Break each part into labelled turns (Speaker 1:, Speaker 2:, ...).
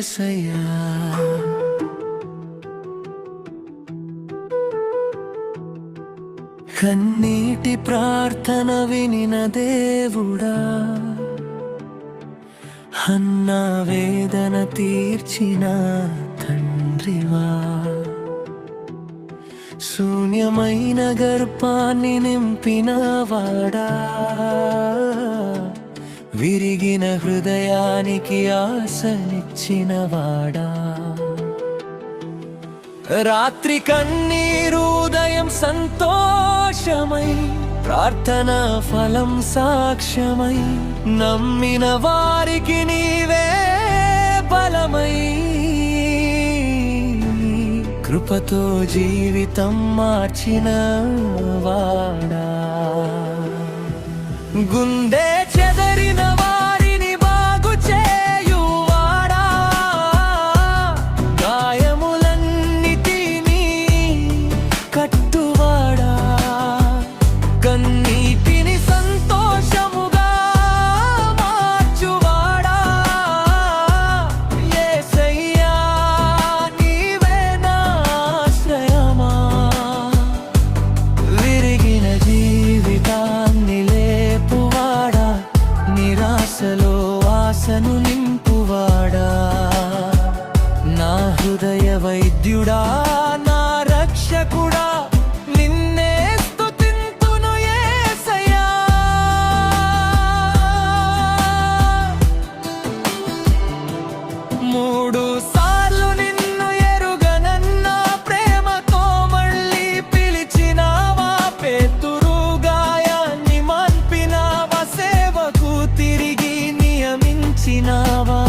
Speaker 1: యేసయ్యా. కన్నీటి ప్రార్థన వినిన దేవుడా, అన్నా వేదన తీర్చిన తండ్రివా, శూన్యమైన గర్భాన్ని నింపినవాడా, విరిగిన హృదయానికి ఆశనిచ్చినవాడా, రాత్రి కన్నీరు ఉదయం సంతోషమై, ప్రార్థన ఫలం సాక్ష్యమై, నమ్మిన వారికి నీవే బలమై, కృపతో జీవితం మార్చిన వాడా, గుండె చెదరిన వారిని బాగు చేయువాడా, గాయములన్నిటినీ కట్టువాడా, కన్నీటిని సంతోషముగా మార్చువాడా, యేసయ్యా నీవే నా ఆశ్రయమా, విరిగిన జీవితాన్ని లేపువాడా, నిరాశలో ఆశను నింపువాడా, నా హృదయ వైద్యుడా, నా రక్షకుడా, నిన్నే స్తుతింతును యేసయ్యా. మూడు సార్లు నిన్ను ఎరుగనన్న ప్రేమతో మళ్ళీ పిలిచినావా, పేతురు గాయాన్ని మాన్పినావా, సేవకు తిరిగి నియమించినావా,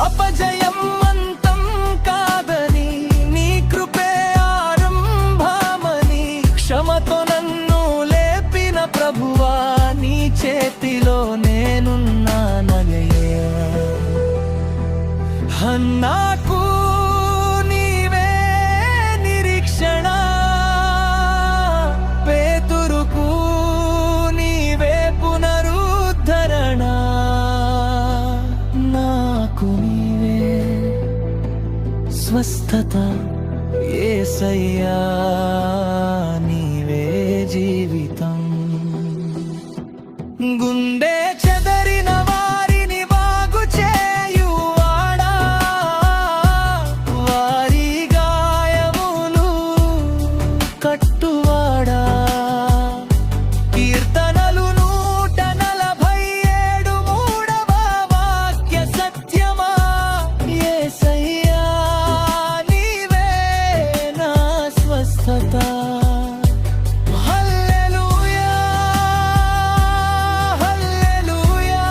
Speaker 1: అపజయం అంతం కాదని, నీ కృపే ఆరంభమని, క్షమతో నన్ను లేపిన ప్రభువా, నీ చేతిలో నేనున్నానయ్యా. నాకు నీవే నిరీక్షణ, పేతురుకు నీవే పునరుద్ధరణ, నాకు నీవే స్వస్థత యేసయ్యా, నీవే జీవితం. గుండె చెదరిన వారిని బాగు చేయువాడా, వారి గాయములు కట్టువాడా, కీర్తనలు 147 మూడవ వాక్య సత్యమా, యేసయ్యా నీవే నా స్వస్థత. హల్లెలూయా, హల్లెలూయా,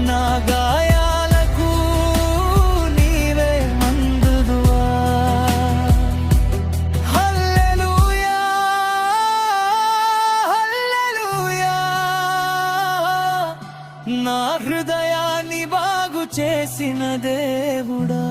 Speaker 1: నా గాయాలకు నీవే మందుదువా. హల్లెలూయా, హల్లెలూయా, నా హృదయాన్ని బాగు చేసిన దేవుడా.